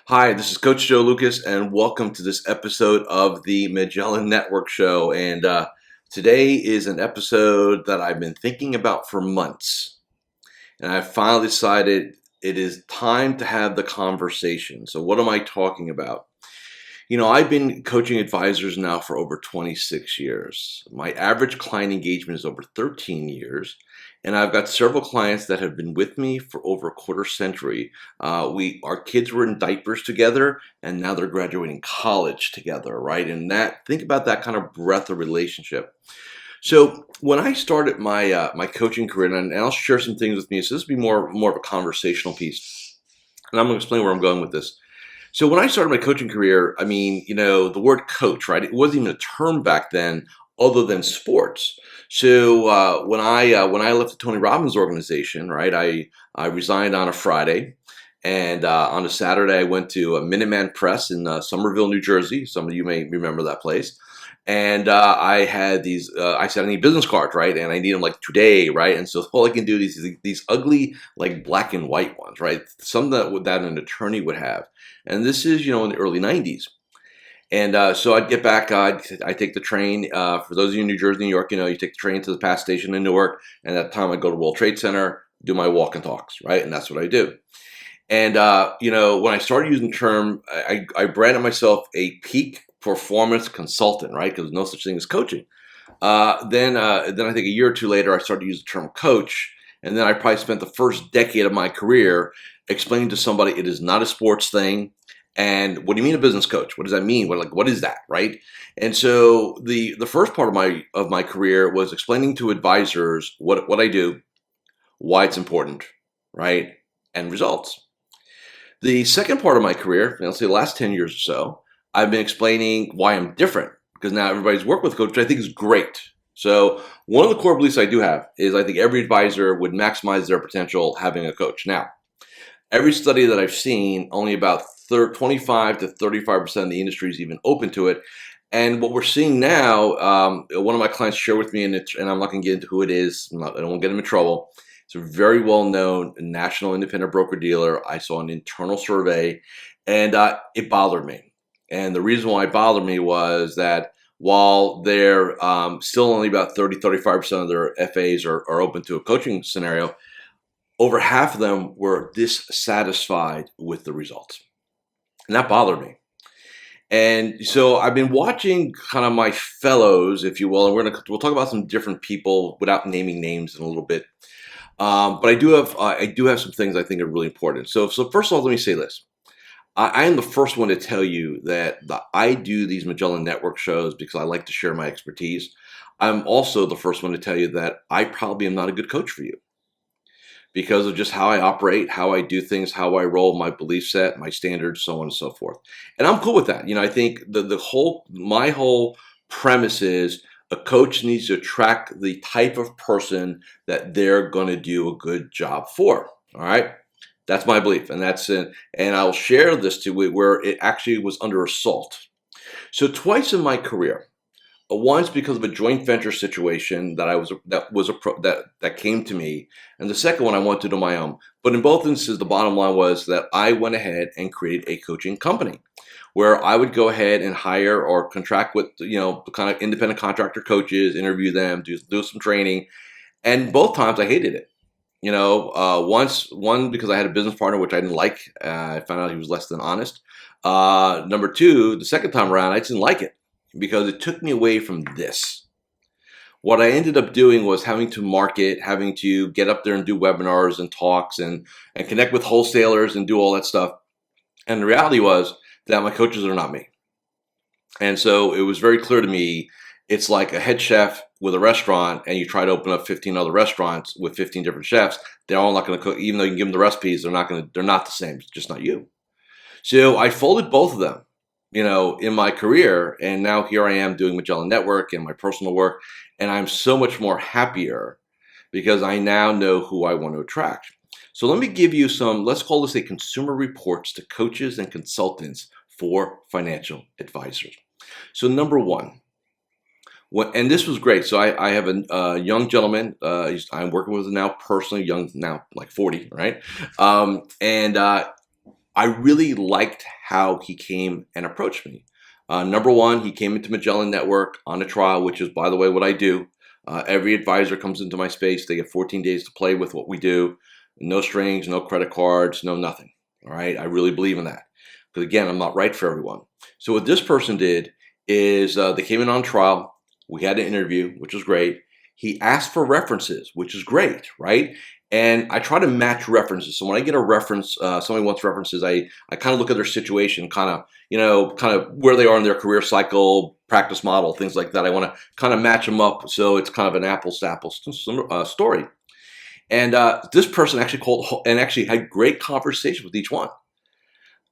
Hi, this is Coach Joe Lucas, and welcome to this episode of the Magellan Network Show. And today is an episode that I've been thinking about for months, and I finally decided it is time to have the conversation. So, what am I talking about? I've been coaching advisors now for over 26 years. My average client engagement is over 13 years, and I've got several clients that have been with me for over a quarter century. Our kids were in diapers together, and now they're graduating college together, right? And think about that kind of breadth of relationship. So when I started my coaching career, and I'll share some things with me, so this will be more of a conversational piece, and I'm going to explain where I'm going with this. So when I started my coaching career, the word coach, right? It wasn't even a term back then other than sports. So when I left the Tony Robbins organization, right, I resigned on a Friday. And on a Saturday, I went to a Minuteman Press in Somerville, New Jersey. Some of you may remember that place. And I had I said, I need business cards, right? And I need them like today, right? And so all I can do is these ugly, like black and white ones, right? Some that an attorney would have. And this is, in the early 90s. And so I'd get back, I take the train. For those of you in New Jersey, New York, you take the train to the PATH station in Newark. And at that time, I'd go to World Trade Center, do my walk and talks, right? And that's what I do. And, when I started using the term, I branded myself a peak performance consultant, right? Because there's no such thing as coaching. Then I think a year or two later, I started to use the term coach. And then I probably spent the first decade of my career explaining to somebody it is not a sports thing. And what do you mean a business coach? What does that mean? What is that, right? And so the first part of my career was explaining to advisors what I do, why it's important, right, and results. The second part of my career, let's say the last 10 years or so, I've been explaining why I'm different because now everybody's worked with coach, which I think is great. So one of the core beliefs I do have is I think every advisor would maximize their potential having a coach. Now, every study that I've seen, only about 25 to 35% of the industry is even open to it. And what we're seeing now, one of my clients shared with me, and I'm not going to get into who it is. I don't want to get him in trouble. It's a very well-known national independent broker-dealer. I saw an internal survey, and it bothered me. And the reason why it bothered me was that while they're still only about 35% of their FAs are open to a coaching scenario, over half of them were dissatisfied with the results. And that bothered me. And so I've been watching kind of my fellows, if you will, and we'll talk about some different people without naming names in a little bit. But I do have some things I think are really important. So first of all, let me say this. I am the first one to tell you that I do these Magellan Network shows because I like to share my expertise. I'm also the first one to tell you that I probably am not a good coach for you because of just how I operate, how I do things, how I roll, my belief set, my standards, so on and so forth. And I'm cool with that. I think my whole premise is a coach needs to attract the type of person that they're going to do a good job for. All right. That's my belief. And and I'll share this to you where it actually was under assault. So twice in my career, once because of a joint venture situation that came to me, and the second one I wanted to do my own. But in both instances, the bottom line was that I went ahead and created a coaching company where I would go ahead and hire or contract with the kind of independent contractor coaches, interview them, do some training, and both times I hated it. One because I had a business partner which I didn't like. I found out he was less than honest. Number two, the second time around, I just didn't like it because it took me away from this. What I ended up doing was having to market, having to get up there and do webinars and talks and connect with wholesalers and do all that stuff. And the reality was that my coaches are not me. And so it was very clear to me, it's like a head chef with a restaurant and you try to open up 15 other restaurants with 15 different chefs. They're all not going to cook, even though you can give them the recipes, they're not the same. It's just not you. So I folded both of them, in my career. And now here I am doing Magellan Network and my personal work. And I'm so much more happier because I now know who I want to attract. So let me give you let's call this a consumer reports to coaches and consultants for financial advisors. So number one, and this was great. So I have a young gentleman. I'm working with him now personally, young now, like 40, right? I really liked how he came and approached me. Number one, he came into Magellan Network on a trial, which is, by the way, what I do. Every advisor comes into my space. They get 14 days to play with what we do. No strings, no credit cards, no nothing. All right. I really believe in that. Because again, I'm not right for everyone. So what this person did is they came in on trial. We had an interview, which was great. He asked for references, which is great, right? And I try to match references. So when I get a reference, somebody wants references, I kind of look at their situation, kind of where they are in their career cycle, practice model, things like that. I want to kind of match them up so it's kind of an apples to apples story. And this person actually called and actually had great conversation with each one.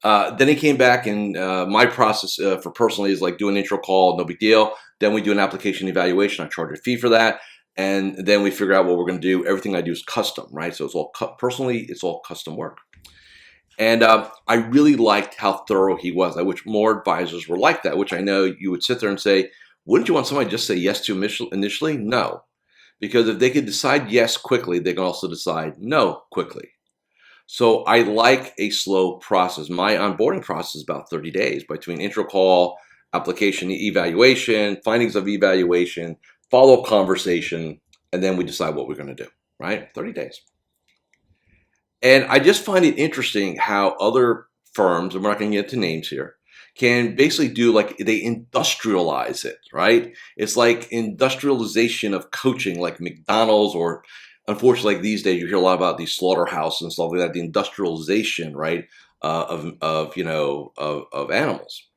Then he came back, and my process for personally is like do an intro call, no big deal. Then we do an application evaluation. I charge a fee for that. And then we figure out what we're going to do. Everything I do is custom, right? So it's all personally, it's all custom work. And I really liked how thorough he was. I wish more advisors were like that, which I know you would sit there and say, wouldn't you want somebody to just say yes to initially? No. Because if they could decide yes quickly, they can also decide no quickly. So I like a slow process. My onboarding process is about 30 days between intro call, application evaluation, findings of evaluation, follow-up conversation, and then we decide what we're going to do, right? 30 days. And I just find it interesting how other firms, and we're not going to get into names here, can basically do like they industrialize it, right? It's like industrialization of coaching, like McDonald's, or unfortunately, like these days you hear a lot about these slaughterhouses and stuff like that. The industrialization, right, of animals.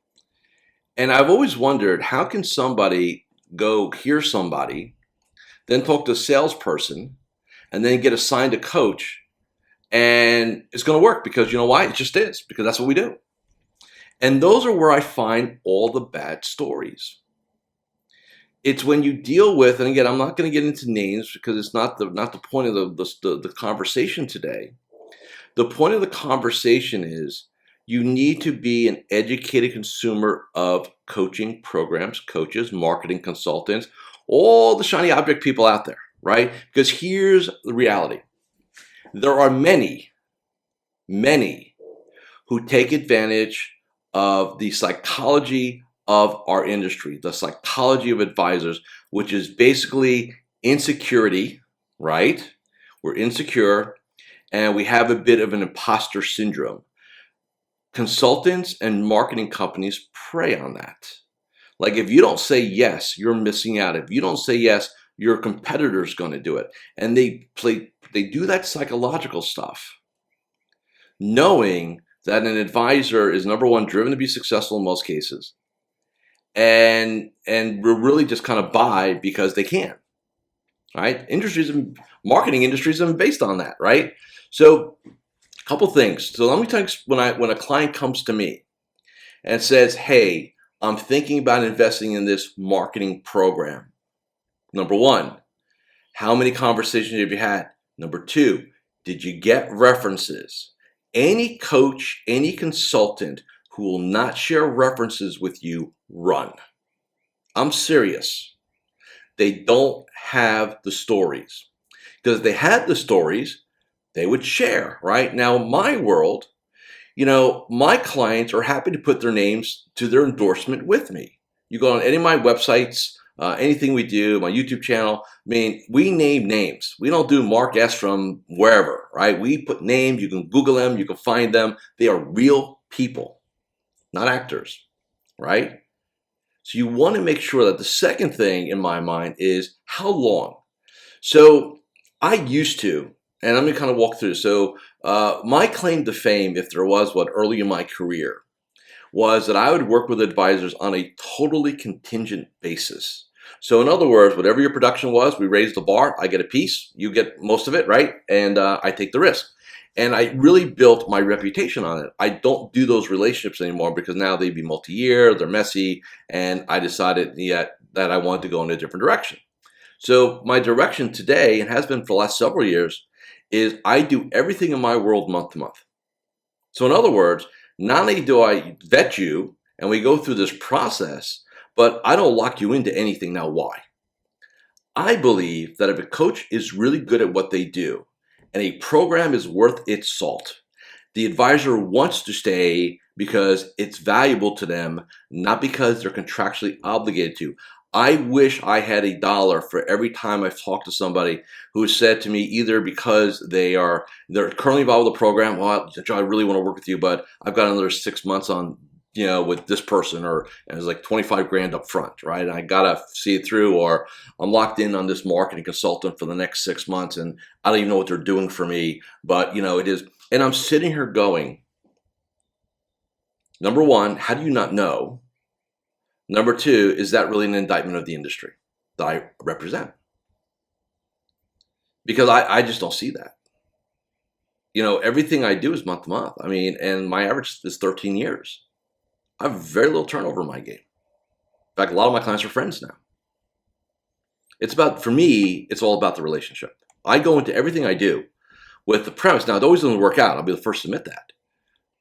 And I've always wondered, how can somebody go hear somebody, then talk to a salesperson, and then get assigned a coach, and it's going to work? Because you know why? It just is, because that's what we do. And those are where I find all the bad stories. It's when you deal with, and again, I'm not going to get into names because it's not the point of the conversation today. The point of the conversation is you need to be an educated consumer of coaching programs, coaches, marketing consultants, all the shiny object people out there, right? Because here's the reality. There are many who take advantage of the psychology of our industry, the psychology of advisors, which is basically insecurity, right? We're insecure, and we have a bit of an imposter syndrome. Consultants and marketing companies prey on that. Like if you don't say yes, you're missing out. If you don't say yes, your competitor's going to do it. And they do that psychological stuff, knowing that an advisor is, number one, driven to be successful in most cases. And we're really just kind of buy because they can, right? Marketing industries are based on that, right? So a couple things. So let me tell you, when a client comes to me and says, hey, I'm thinking about investing in this marketing program. Number one, how many conversations have you had? Number two, did you get references? Any coach, any consultant who will not share references with you, run. I'm serious. They don't have the stories. Because if they had the stories, they would share, right? Now, in my world, my clients are happy to put their names to their endorsement with me. You go on any of my websites, anything we do, my YouTube channel, we name names. We don't do Mark S. from wherever, right? We put names. You can Google them. You can find them. They are real people, not actors, right? So you want to make sure that the second thing in my mind is how long. So I used to, and I'm going to kind of walk through. So my claim to fame, if there was one early in my career, was that I would work with advisors on a totally contingent basis. So in other words, whatever your production was, we raised the bar, I get a piece, you get most of it, right? And I take the risk. And I really built my reputation on it. I don't do those relationships anymore because now they'd be multi-year, they're messy, and I decided that I wanted to go in a different direction. So my direction today, and has been for the last several years, is I do everything in my world month to month. So in other words, not only do I vet you and we go through this process, but I don't lock you into anything. Now, why? I believe that if a coach is really good at what they do and a program is worth its salt, The advisor wants to stay because it's valuable to them, not because they're contractually obligated to. I wish I had $1 for every time I've talked to somebody who has said to me, either because they're currently involved with the program, well, Joe, I really want to work with you, but I've got another 6 months on, with this person, or and it's like 25 grand up front, right? And I gotta see it through, or I'm locked in on this marketing consultant for the next 6 months, and I don't even know what they're doing for me, but it is. And I'm sitting here going, number one, how do you not know? Number two, is that really an indictment of the industry that I represent? Because I just don't see that. Everything I do is month to month. And my average is 13 years. I have very little turnover in my game. In fact, a lot of my clients are friends now. For me, it's all about the relationship. I go into everything I do with the premise. Now, it always doesn't work out. I'll be the first to admit that.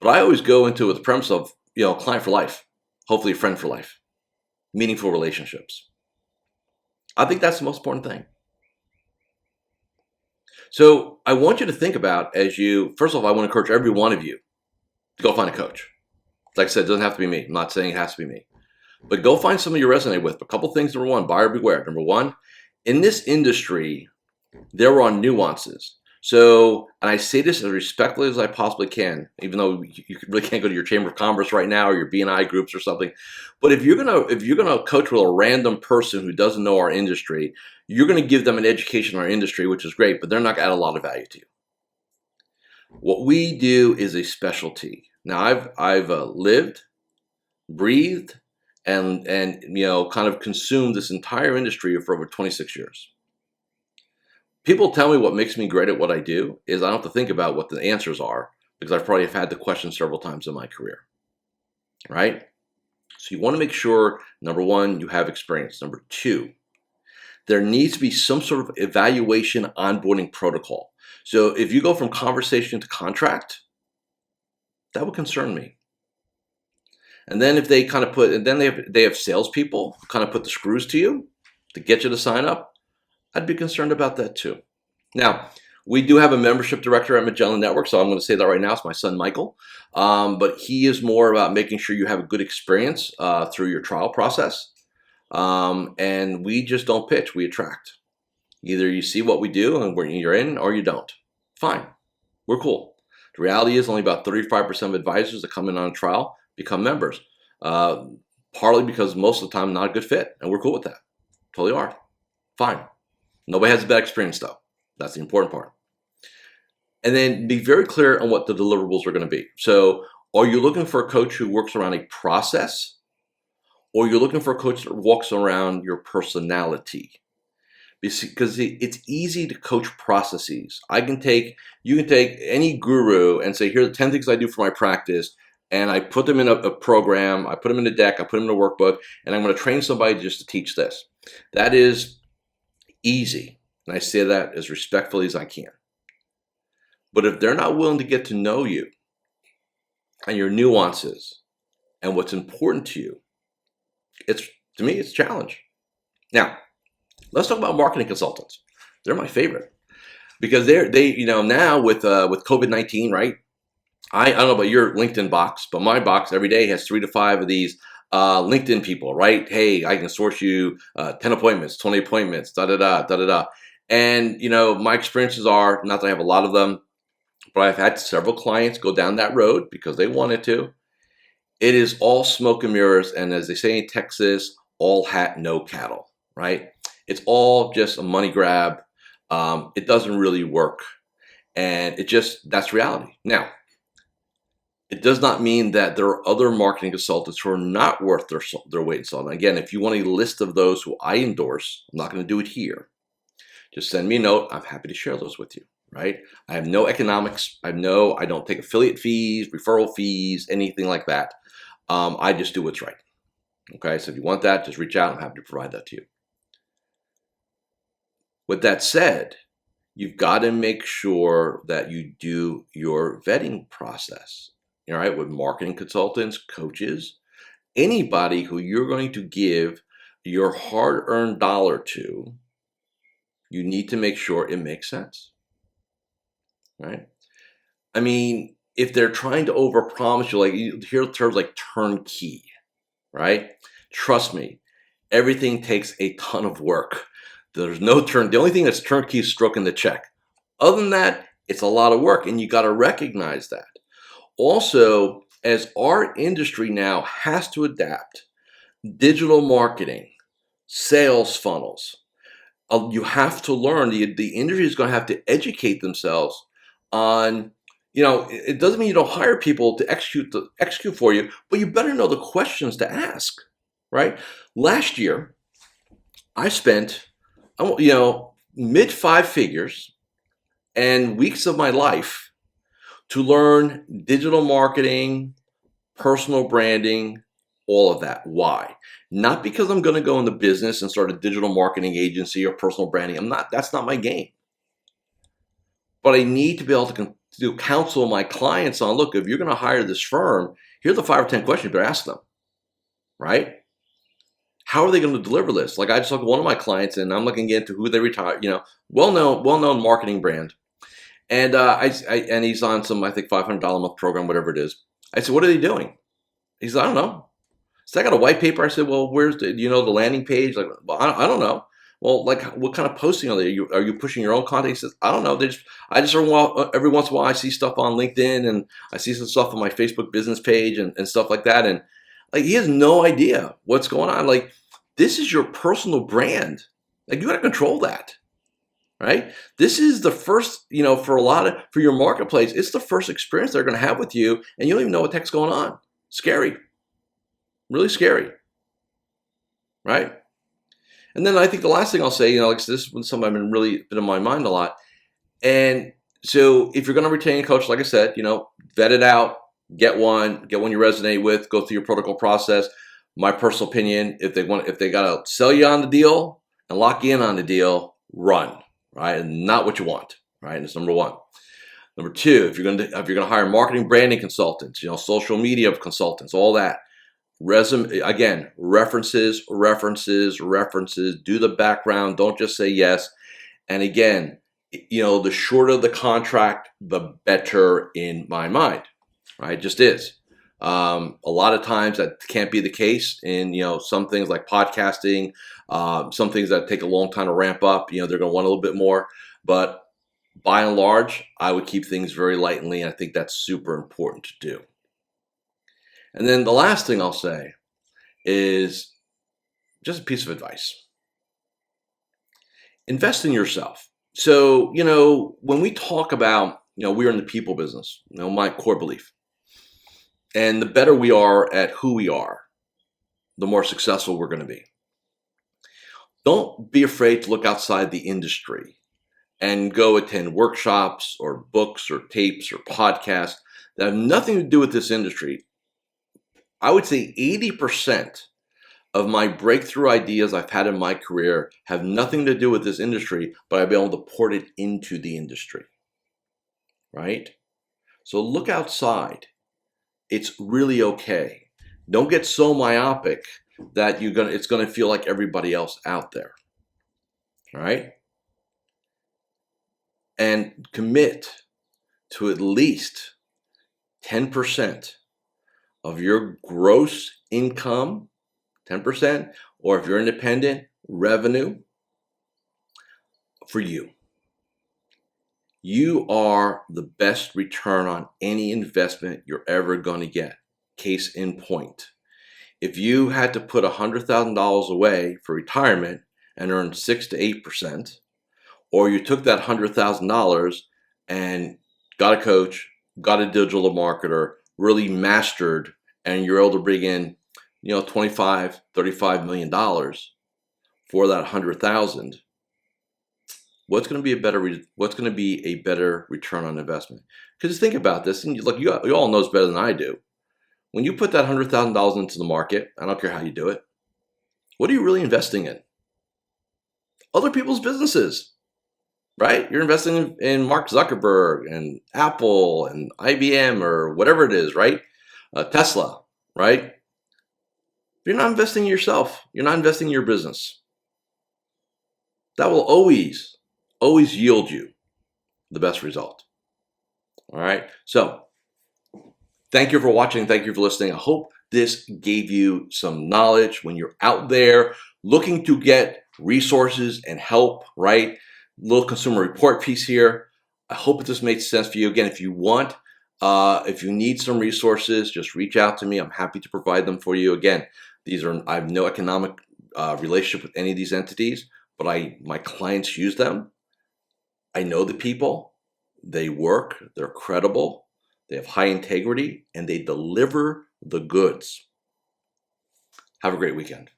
But I always go into it with the premise of, client for life, hopefully a friend for life, meaningful relationships. I think that's the most important thing. So I want you to think about, first of all, I want to encourage every one of you to go find a coach. Like I said, it doesn't have to be me. I'm not saying it has to be me. But go find somebody you resonate with. A couple things. Number one, buyer beware. Number one, in this industry, there are nuances. So, and I say this as respectfully as I possibly can, even though you really can't go to your Chamber of Commerce right now or your BNI groups or something. But if you're gonna coach with a random person who doesn't know our industry, you're gonna give them an education on our industry, which is great, but they're not gonna add a lot of value to you. What we do is a specialty. Now, I've lived, breathed, and kind of consumed this entire industry for over 26 years. People tell me what makes me great at what I do is I don't have to think about what the answers are, because I've probably had the question several times in my career, right? So you want to make sure, number one, you have experience. Number two, there needs to be some sort of evaluation onboarding protocol. So if you go from conversation to contract, that would concern me. And then if they kind of they have salespeople kind of put the screws to you to get you to sign up, I'd be concerned about that too. Now, we do have a membership director at Magellan Network, so I'm going to say that right now. It's my son, Michael. But he is more about making sure you have a good experience through your trial process. And we just don't pitch, we attract. Either you see what we do and you're in, or you don't. Fine, we're cool. The reality is only about 35% of advisors that come in on a trial become members. Partly because most of the time not a good fit, and we're cool with that. Totally are. Fine. Nobody has a bad experience though. That's the important part. And then be very clear on what the deliverables are going to be. So are you looking for a coach who works around a process, or you're looking for a coach that walks around your personality? Because it's easy to coach processes. You can take any guru and say, here are the 10 things I do for my practice, and I put them in a program, I put them in a deck, I put them in a workbook, and I'm going to train somebody just to teach this. That is easy, and I say that as respectfully as I can. But if they're not willing to get to know you and your nuances and what's important to you, to me, it's a challenge. Now, let's talk about marketing consultants. They're my favorite because they now with COVID-19, right? I don't know about your LinkedIn box, but my box every day has 3 to 5 of these LinkedIn people, right? Hey, I can source you 10 appointments, 20 appointments, da-da-da. And, my experiences are, not that I have a lot of them, but I've had several clients go down that road because they wanted to. It is all smoke and mirrors. And as they say in Texas, all hat, no cattle, right? It's all just a money grab. It doesn't really work. And that's reality. Now, it does not mean that there are other marketing consultants who are not worth their weight in salt. And again, if you want a list of those who I endorse, I'm not going to do it here. Just send me a note. I'm happy to share those with you, right? I have no economics. I don't take affiliate fees, referral fees, anything like that. I just do what's right. Okay, so if you want that, just reach out. I'm happy to provide that to you. With that said, you've got to make sure that you do your vetting process. All right, with marketing consultants, coaches, anybody who you're going to give your hard-earned dollar to, you need to make sure it makes sense. Right? if they're trying to overpromise you, like you hear terms like turnkey, right? Trust me, everything takes a ton of work. There's no turn. The only thing that's turnkey is stroking the check. Other than that, it's a lot of work, and you got to recognize that. Also, as our industry now has to adapt, digital marketing, sales funnels, you have to learn. The industry is going to have to educate themselves on. It doesn't mean you don't hire people to execute for you, but you better know the questions to ask, right? Last year, I spent, mid five figures and weeks of my life to learn digital marketing, personal branding, all of that. Why? Not because I'm going to go into business and start a digital marketing agency or personal branding. That's not my game. But I need to be able to counsel my clients on, look, if you're going to hire this firm, here are the 5 or 10 questions you better ask them, right? How are they going to deliver this? Like I just talked to one of my clients, and I'm looking into who they retire, well-known marketing brand. And and he's on some, I think, $500 a month program, whatever it is. I said, what are they doing? He said, I don't know. So I got a white paper. I said, well, do you know the landing page? Like, well, I don't know. Well, like, what kind of posting are they? Are you pushing your own content? He says, I don't know. I just every once in a while I see stuff on LinkedIn, and I see some stuff on my Facebook business page and stuff like that. And like, he has no idea what's going on. Like, this is your personal brand. Like, you got to control that, right? This is the first, for your marketplace, it's the first experience they're going to have with you, and you don't even know what the heck's going on. Scary. Really scary, right? And then I think the last thing I'll say, like this is something I've been in my mind a lot. And so if you're going to retain a coach, like I said, vet it out, get one you resonate with, go through your protocol process. My personal opinion, if they got to sell you on the deal and lock you in on the deal, run, right? And not what you want, right? And it's number one. Number two, if you're going to hire marketing, branding consultants, social media consultants, all that. Resume, again, references, do the background, don't just say yes. And again, the shorter the contract, the better in my mind, right? It just is. A lot of times that can't be the case in, some things like podcasting, some things that take a long time to ramp up, they're going to want a little bit more, but by and large, I would keep things very lightly. And I think that's super important to do. And then the last thing I'll say is just a piece of advice. Invest in yourself. So, when we talk about, we're in the people business, my core belief. And the better we are at who we are, the more successful we're going to be. Don't be afraid to look outside the industry and go attend workshops or books or tapes or podcasts that have nothing to do with this industry. I would say 80% of my breakthrough ideas I've had in my career have nothing to do with this industry, but I've been able to port it into the industry, right? So look outside. It's really okay. Don't get so myopic that it's going to feel like everybody else out there, all right? And commit to at least 10% of your gross income, 10%, or if you're independent, revenue for you. You are the best return on any investment you're ever going to get. Case in point. If you had to put $100,000 away for retirement and earn 6 to 8%, or you took that $100,000 and got a coach, got a digital marketer, really mastered, and you're able to bring in, $25, $35 million for that $100,000, what's going to be a better return on investment? Because think about this, and look, you all know this better than I do. When you put that $100,000 into the market, I don't care how you do it, what are you really investing in? Other people's businesses, right? You're investing in Mark Zuckerberg and Apple and IBM or whatever it is, right? Tesla, right? You're not investing in yourself. You're not investing in your business. That will always yield you the best result. All right. So Thank you for watching. Thank you for listening. I hope this gave you some knowledge when you're out there looking to get resources and help, right? Little consumer report piece here. I hope this made sense for you. Again, if you want, if you need some resources, just reach out to me. I'm happy to provide them for you. Again, I have no economic relationship with any of these entities, but my clients use them. I know the people. They work. They're credible. They have high integrity, and they deliver the goods. Have a great weekend.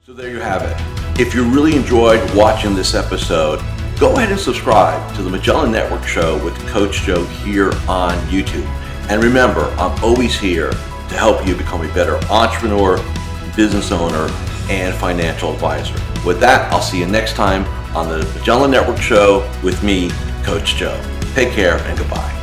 So there you have it. If you really enjoyed watching this episode, go ahead and subscribe to the Magellan Network Show with Coach Joe here on YouTube. And remember, I'm always here to help you become a better entrepreneur, business owner, and financial advisor. With that, I'll see you next time on the Magellan Network Show with me, Coach Joe. Take care and goodbye.